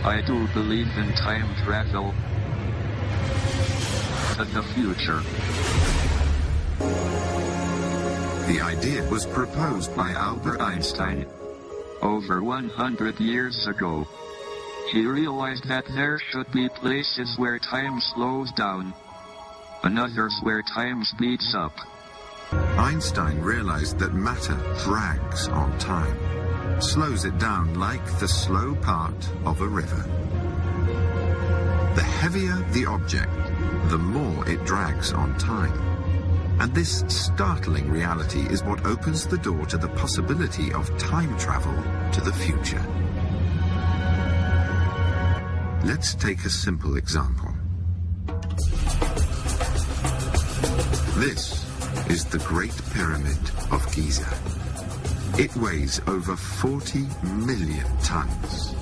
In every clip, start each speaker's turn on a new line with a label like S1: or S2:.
S1: I do believe in time travel to the future.
S2: The idea was proposed by Albert Einstein
S1: over 100 years ago. He realized that there should be places where time slows down, and others where time speeds up.
S2: Einstein realized that matter drags on time, slows it down like the slow part of a river. The heavier the object, the more it drags on time. And this startling reality is what opens the door to the possibility of time travel to the future. Let's take a simple example. This is the Great Pyramid of Giza. It weighs over 40 million tons.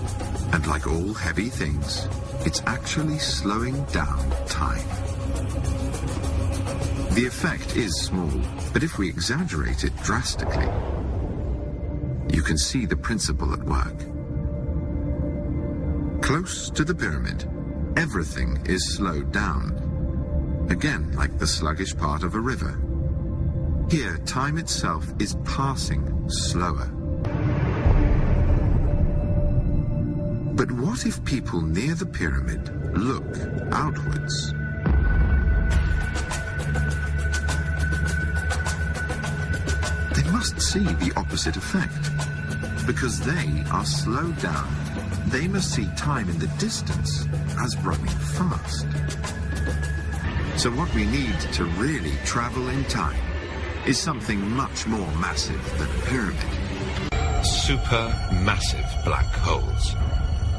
S2: And like all heavy things, it's actually slowing down time. The effect is small, but if we exaggerate it drastically, you can see the principle at work. Close to the pyramid, everything is slowed down. Again, like the sluggish part of a river. Here, time itself is passing slower. But what if people near the pyramid look outwards? They must see the opposite effect. Because they are slowed down, they must see time in the distance as running fast. So what we need to really travel in time is something much more massive than a pyramid.
S3: Supermassive black holes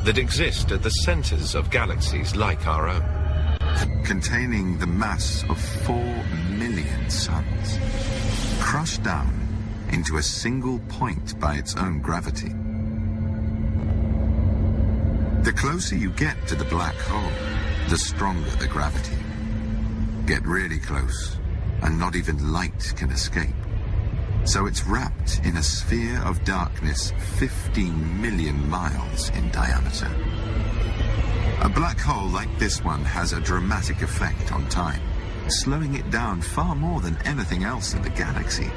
S3: that exist at the centers of galaxies like our own.
S2: Containing the mass of 4 million suns, crushed down into a single point by its own gravity. The closer you get to the black hole, the stronger the gravity. Get really close, and not even light can escape. So it's wrapped in a sphere of darkness 15 million miles in diameter. A black hole like this one has a dramatic effect on time, slowing it down far more than anything else in the galaxy.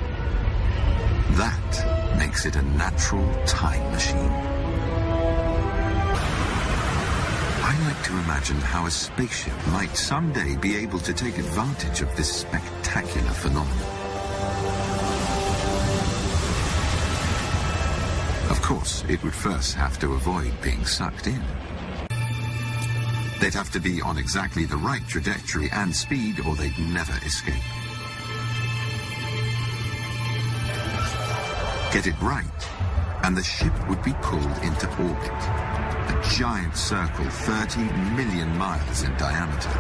S2: That makes it a natural time machine. I like to imagine how a spaceship might someday be able to take advantage of this spectacular phenomenon. Of course, it would first have to avoid being sucked in. They'd have to be on exactly the right trajectory and speed, or they'd never escape. Get it right, and the ship would be pulled into orbit. A giant circle 30 million miles in diameter.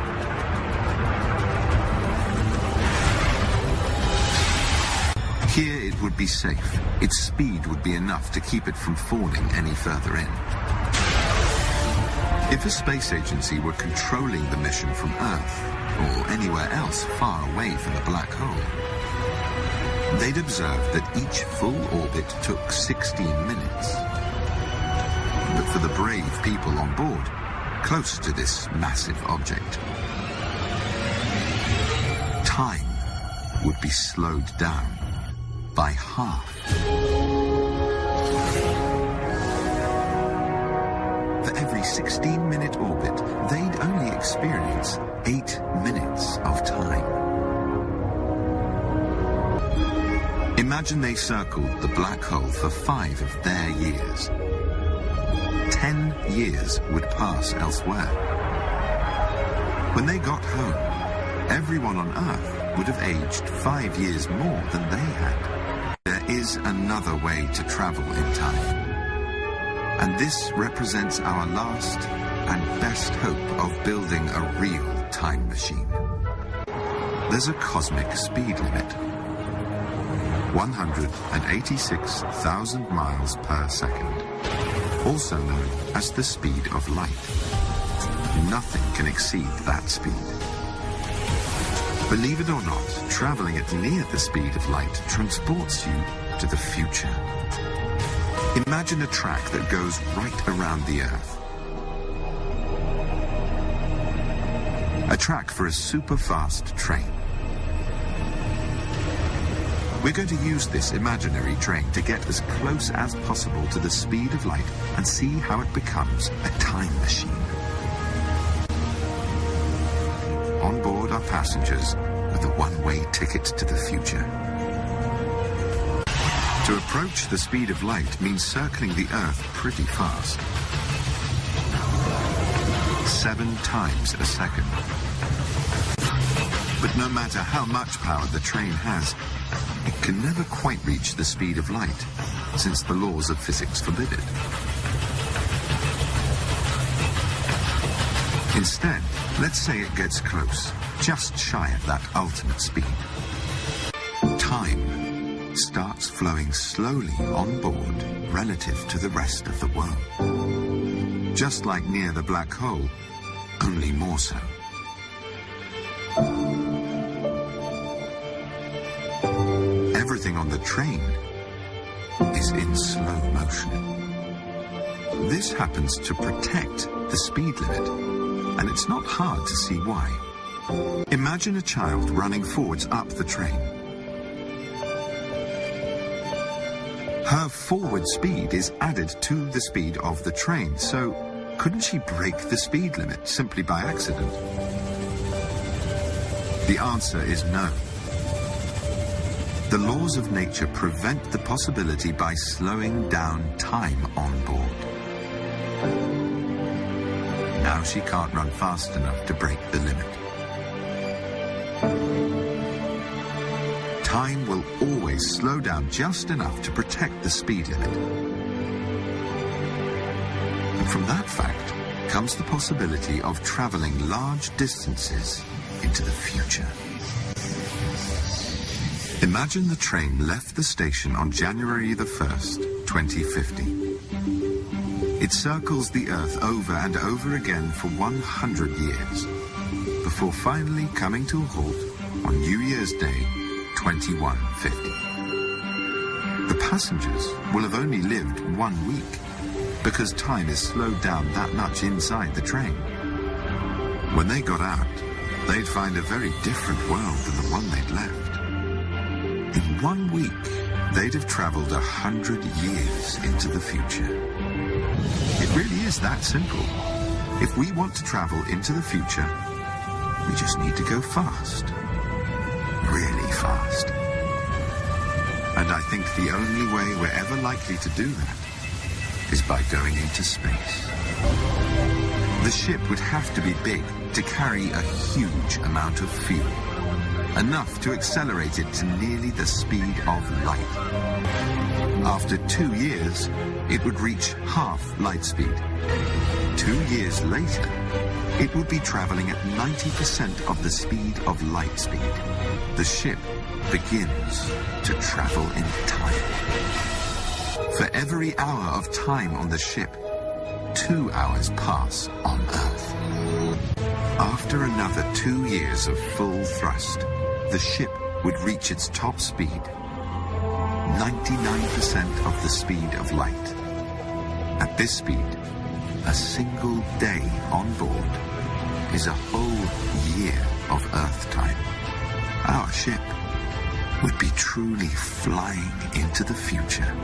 S2: Here it would be safe. Its speed would be enough to keep it from falling any further in. If a space agency were controlling the mission from Earth, or anywhere else far away from the black hole, they'd observe that each full orbit took 16 minutes. But for the brave people on board, close to this massive object, time would be slowed down by half. For every 16-minute orbit, they'd only experience 8 minutes of time. Imagine they circled the black hole for 5 of their years. 10 years would pass elsewhere. When they got home, everyone on Earth would have aged 5 years more than they had. There is another way to travel in time. And this represents our last and best hope of building a real time machine. There's a cosmic speed limit. 186,000 miles per second. Also known as the speed of light. Nothing can exceed that speed. Believe it or not, traveling at near the speed of light transports you to the future. Imagine a track that goes right around the Earth. track for a super-fast train. We're going to use this imaginary train to get as close as possible to the speed of light and see how it becomes a time machine. On board are passengers with a one-way ticket to the future. To approach the speed of light means circling the Earth pretty fast. 7 times a second. But no matter how much power the train has, it can never quite reach the speed of light, since the laws of physics forbid it. Instead, let's say it gets close, just shy of that ultimate speed. Time starts flowing slowly on board relative to the rest of the world. Just like near the black hole, only more so. Everything on the train is in slow motion. This happens to protect the speed limit, and it's not hard to see why. Imagine a child running forwards up the train. Her forward speed is added to the speed of the train, so couldn't she break the speed limit simply by accident? The answer is no. The laws of nature prevent the possibility by slowing down time on board. Now she can't run fast enough to break the limit. Time will always slow down just enough to protect the speed limit. And from that fact comes the possibility of traveling large distances into the future. Imagine the train left the station on January the 1st, 2050. It circles the Earth over and over again for 100 years, before finally coming to a halt on New Year's Day, 2150. The passengers will have only lived 1 week, because time is slowed down that much inside the train. When they got out, they'd find a very different world than the one they'd left. In 1 week, they'd have traveled 100 years into the future. It really is that simple. If we want to travel into the future, we just need to go fast. Really fast. And I think the only way we're ever likely to do that is by going into space. The ship would have to be big to carry a huge amount of fuel. Enough to accelerate it to nearly the speed of light. After 2 years, it would reach half light speed. 2 years later, it would be traveling at 90% of the speed of light speed. The ship begins to travel in time. For every hour of time on the ship, 2 hours pass on Earth. After another 2 years of full thrust, the ship would reach its top speed, 99% of the speed of light. At this speed, a single day on board is a whole year of Earth time. Our ship would be truly flying into the future.